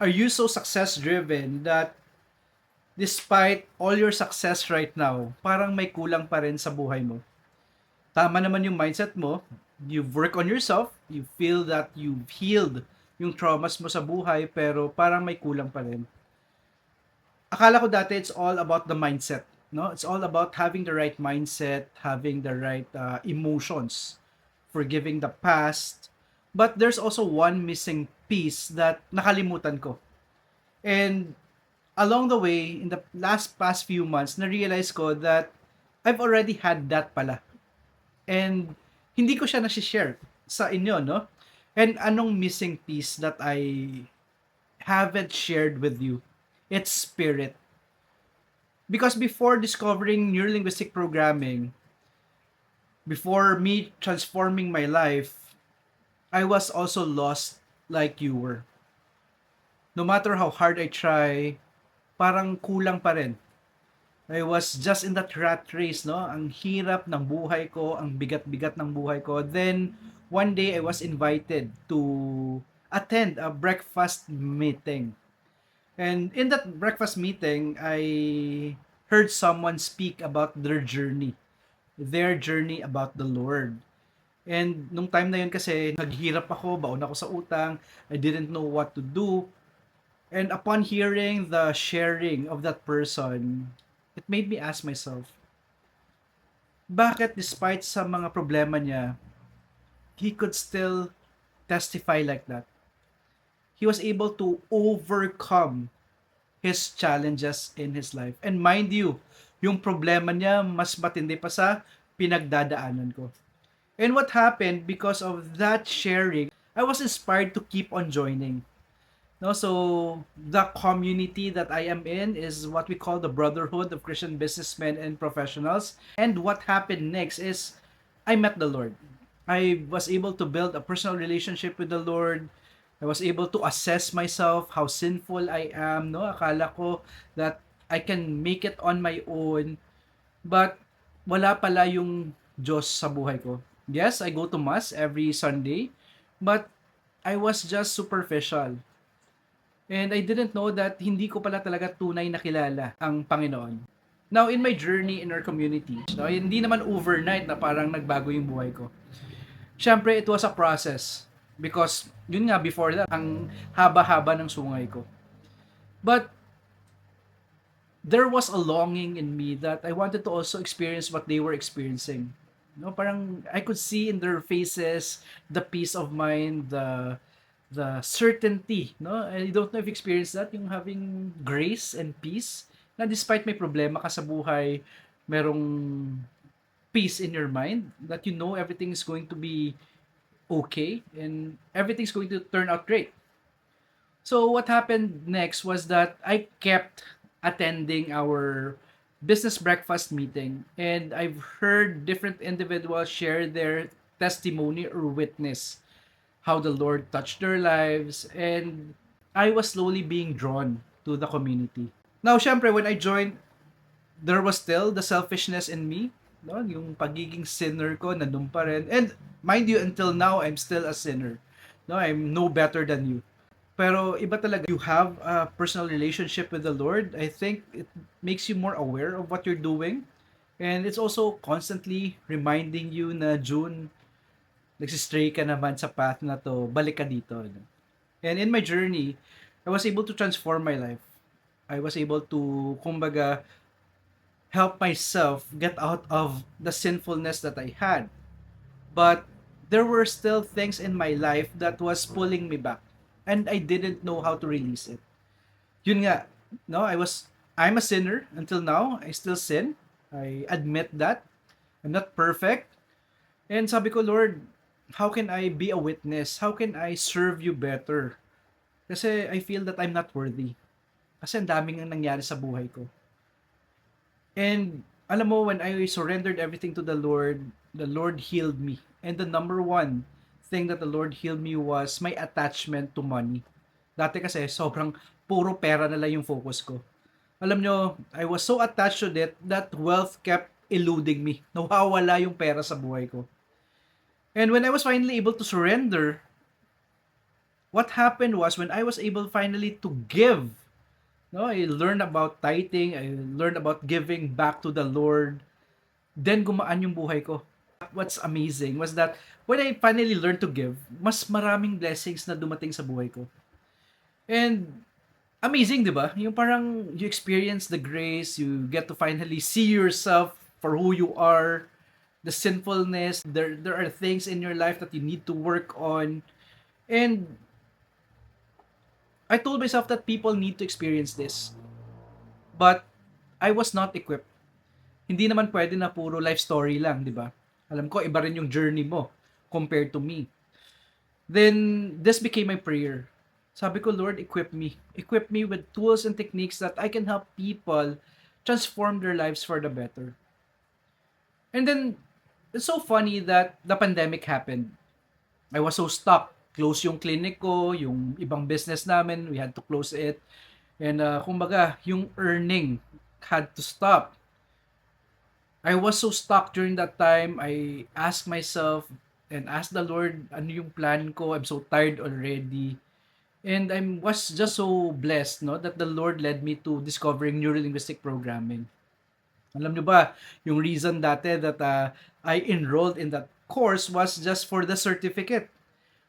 Are you so success driven that despite all your success right now, parang may kulang pa rin sa buhay mo? Tama naman yung mindset mo. You work on yourself. You feel that you've healed yung traumas mo sa buhay, pero parang may kulang pa rin. Akala ko dati it's all about the mindset. No? It's all about having the right mindset, having the right emotions, forgiving the past. But there's also one missing piece that nakalimutan ko. And along the way, in the past few months, na-realize ko that I've already had that pala. And hindi ko siya na-share sa inyo, no? And anong missing piece that I haven't shared with you? It's spirit. Because before discovering neurolinguistic programming, before me transforming my life, I was also lost like you were. No matter how hard I try, parang kulang pa rin. I was just in that rat race, no? Ang hirap ng buhay ko, ang bigat-bigat ng buhay ko. Then, one day, I was invited to attend a breakfast meeting. And in that breakfast meeting, I heard someone speak about their journey about the Lord. And nung time na yun kasi, naghirap ako, baon ako sa utang, I didn't know what to do. And upon hearing the sharing of that person, it made me ask myself, bakit despite sa mga problema niya, he could still testify like that? He was able to overcome his challenges in his life. And mind you, yung problema niya mas matindi pa sa pinagdadaanan ko. And what happened because of that sharing, I was inspired to keep on joining. No, so the community that I am in is what we call the Brotherhood of Christian Businessmen and Professionals. And what happened next is I met the Lord. I was able to build a personal relationship with the Lord. I was able to assess myself, how sinful I am. No, akala ko that I can make it on my own. But wala pala yung Diyos sa buhay ko. Yes, I go to Mass every Sunday. But I was just superficial. And I didn't know that hindi ko pala talaga tunay na kilala ang Panginoon. Now, in my journey in our community, no, hindi naman overnight na parang nagbago yung buhay ko. Siyempre, it was a process. Because, yun nga, before that, ang haba-haba ng sungay ko. But, there was a longing in me that I wanted to also experience what they were experiencing. No, parang I could see in their faces the peace of mind, the certainty, no? I don't know if you experienced that, yung having grace and peace, na despite may problema ka sa buhay, merong peace in your mind, that you know everything is going to be okay and everything's going to turn out great. So what happened next was that I kept attending our business breakfast meeting, and I've heard different individuals share their testimony or witness how the Lord touched their lives, and I was slowly being drawn to the community. Now, syempre, when I joined, there was still the selfishness in me, no? Yung pagiging sinner ko, nandun pa rin. And mind you, until now, I'm still a sinner. No, I'm no better than you. Pero iba talaga, you have a personal relationship with the Lord. I think it makes you more aware of what you're doing. And it's also constantly reminding you na June, nagsistray ka naman sa path na to, balik ka dito. No? And in my journey, I was able to transform my life. I was able to, kumbaga, help myself get out of the sinfulness that I had. But there were still things in my life that was pulling me back. And I didn't know how to release it. Yun nga, no, I'm a sinner until now. I still sin. I admit that. I'm not perfect. And sabi ko, Lord, how can I be a witness? How can I serve you better? Kasi I feel that I'm not worthy. Kasi ang daming ang nangyari sa buhay ko. And alam mo, when I surrendered everything to the Lord healed me. And the number one thing that the Lord healed me was my attachment to money. Dati kasi sobrang puro pera na lang yung focus ko. Alam nyo, I was so attached to it that wealth kept eluding me. Nawawala yung pera sa buhay ko. And when I was finally able to surrender, What happened was when I was able finally to give, no, I learned about tithing, I learned about giving back to the Lord, then gumaan yung buhay ko. What's amazing was that when I finally learned to give, mas maraming blessings na dumating sa buhay ko. And amazing, di ba? Yung parang you experience the grace, you get to finally see yourself for who you are, the sinfulness, there are things in your life that you need to work on. And I told myself that people need to experience this. But I was not equipped. Hindi naman pwede na puro life story lang, di ba? Alam ko, iba rin yung journey mo compared to me. Then, this became my prayer. Sabi ko, Lord, equip me. Equip me with tools and techniques that I can help people transform their lives for the better. And then, it's so funny that the pandemic happened. I was so stuck. Close yung clinic ko, yung ibang business namin, we had to close it. And kumbaga, yung earning had to stop. I was so stuck during that time. I asked myself and asked the Lord, ano yung plan ko? I'm so tired already. And I was just so blessed, no, that the Lord led me to discovering neurolinguistic programming. Alam niyo ba, yung reason dati that I enrolled in that course was just for the certificate.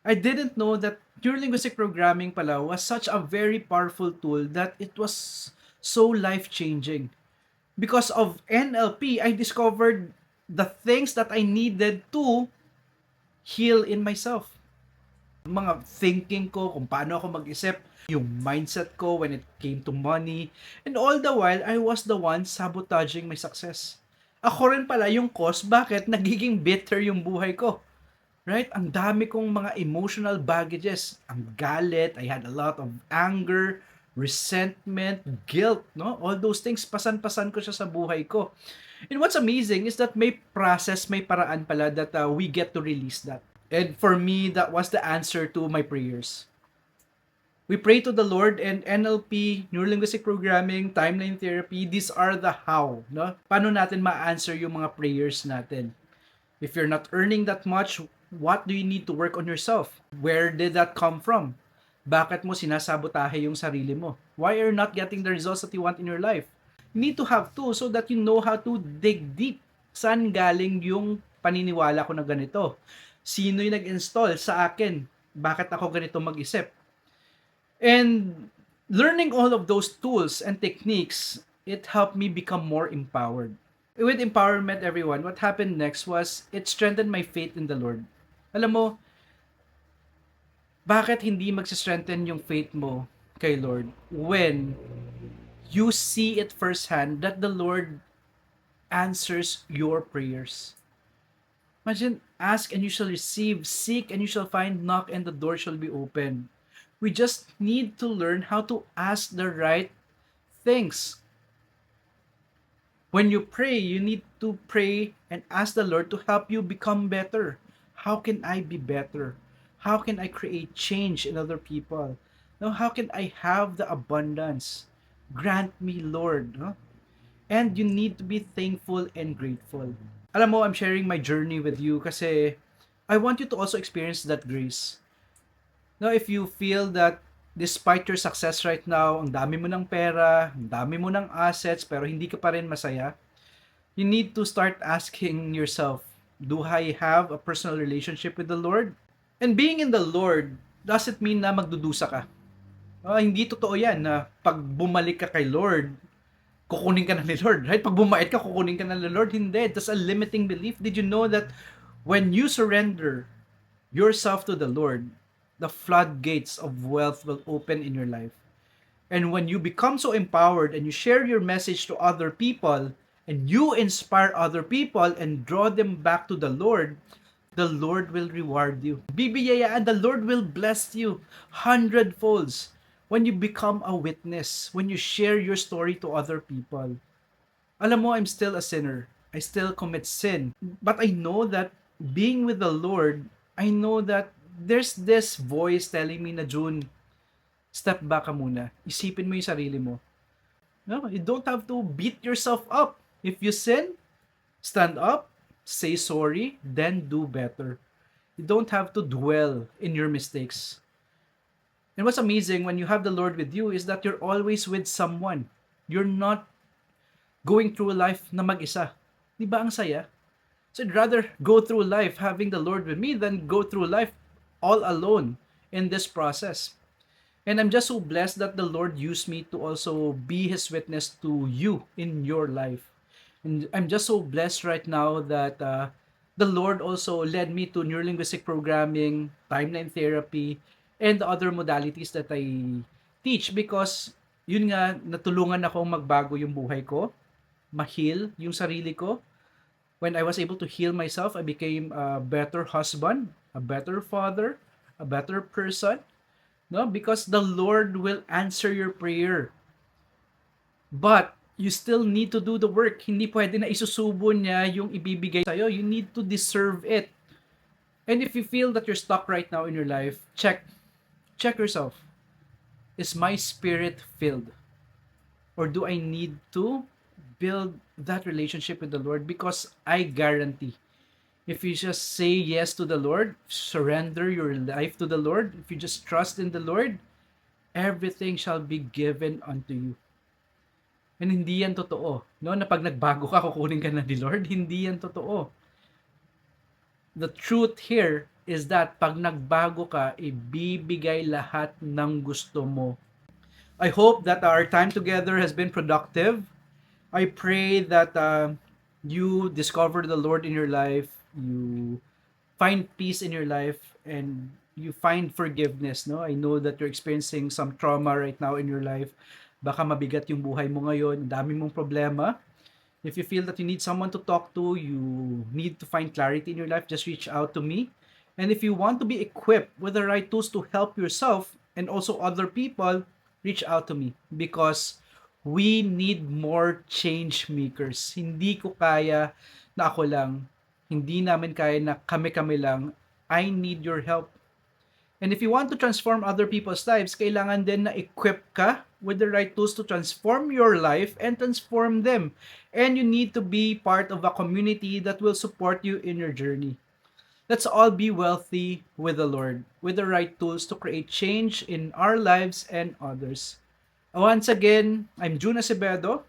I didn't know that neurolinguistic programming pala was such a very powerful tool that it was so life-changing. Because of NLP, I discovered the things that I needed to heal in myself. Mga thinking ko, kung paano ako mag-isip, yung mindset ko when it came to money, and all the while, I was the one sabotaging my success. Ako rin pala yung cause bakit nagiging bitter yung buhay ko. Right? Ang dami kong mga emotional baggages. Ang galit, I had a lot of anger, resentment, guilt, no? All those things, pasan-pasan ko siya sa buhay ko. And what's amazing is that may process, may paraan pala that we get to release that. And for me, that was the answer to my prayers. We pray to the Lord, and NLP, Neurolinguistic Programming, Timeline Therapy, these are the how. No? Paano natin ma-answer yung mga prayers natin? If you're not earning that much, what do you need to work on yourself? Where did that come from? Bakit mo sinasabotahe yung sarili mo? Why are you not getting the results that you want in your life? You need to have tools so that you know how to dig deep. Saan galing yung paniniwala ko na ganito? Sino yung nag-install sa akin? Bakit ako ganito mag-isip? And learning all of those tools and techniques, it helped me become more empowered. With empowerment, everyone, what happened next was it strengthened my faith in the Lord. Alam mo, bakit hindi magsistrengthen yung faith mo kay Lord when you see it firsthand that the Lord answers your prayers? Imagine, ask and you shall receive, seek and you shall find, knock and the door shall be open. We just need to learn how to ask the right things. When you pray, you need to pray and ask the Lord to help you become better. How can I be better? How can I create change in other people? Now, how can I have the abundance? Grant me, Lord. No? And you need to be thankful and grateful. Alam mo, I'm sharing my journey with you kasi I want you to also experience that grace. Now, if you feel that despite your success right now, ang dami mo ng pera, ang dami mo ng assets, pero hindi ka pa rin masaya, you need to start asking yourself, do I have a personal relationship with the Lord? And being in the Lord doesn't mean na magdudusa ka. Hindi totoo yan na pag bumalik ka kay Lord, kukunin ka na ni Lord. Right? Pag bumait ka, kukunin ka na ni Lord. Hindi. That's a limiting belief. Did you know that when you surrender yourself to the Lord, the floodgates of wealth will open in your life. And when you become so empowered and you share your message to other people and you inspire other people and draw them back to the Lord will reward you. Bibiyayaan, the Lord will bless you hundredfolds when you become a witness, when you share your story to other people. Alam mo, I'm still a sinner. I still commit sin. But I know that being with the Lord, I know that there's this voice telling me na, June, step back ka muna. Isipin mo yung sarili mo. No, you don't have to beat yourself up. If you sin, stand up, say sorry, then do better. You don't have to dwell in your mistakes. And what's amazing when you have the Lord with you is that you're always with someone. You're not going through life na mag-isa. Di ba ang saya? So I'd rather go through life having the Lord with me than go through life all alone in this process. And I'm just so blessed that the Lord used me to also be His witness to you in your life. And I'm just so blessed right now that the Lord also led me to neurolinguistic programming, timeline therapy, and the other modalities that I teach because yun nga, natulungan akong magbago yung buhay ko, ma-heal yung sarili ko. When I was able to heal myself, I became a better husband, a better father, a better person, no? Because the Lord will answer your prayer. But you still need to do the work. Hindi pwede na isusubo niya yung ibibigay sa'yo. You need to deserve it. And if you feel that you're stuck right now in your life, check yourself. Is my spirit filled? Or do I need to build that relationship with the Lord? Because I guarantee, if you just say yes to the Lord, surrender your life to the Lord, if you just trust in the Lord, everything shall be given unto you. And hindi yan totoo. No? Na pag nagbago ka, kukunin ka na ni Lord. Hindi yan totoo. The truth here is that pag nagbago ka, ibibigay lahat ng gusto mo. I hope that our time together has been productive. I pray that you discover the Lord in your life, you find peace in your life, and you find forgiveness. No, I know that you're experiencing some trauma right now in your life. Baka mabigat yung buhay mo ngayon, dami mong problema. If you feel that you need someone to talk to, you need to find clarity in your life, just reach out to me. And if you want to be equipped with the right tools to help yourself and also other people, reach out to me because we need more change makers. Hindi ko kaya na ako lang. Hindi namin kaya na kami-kami lang. I need your help. And if you want to transform other people's lives, kailangan din na equip ka with the right tools to transform your life and transform them. And you need to be part of a community that will support you in your journey. Let's all be wealthy with the Lord, with the right tools to create change in our lives and others. Once again, I'm June Acevedo.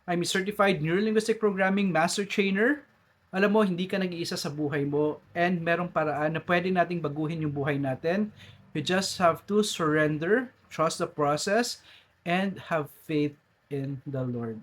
I'm a certified neurolinguistic programming master trainer. Alam mo, hindi ka nag-iisa sa buhay mo and merong paraan na pwede nating baguhin yung buhay natin. You just have to surrender, trust the process, and have faith in the Lord.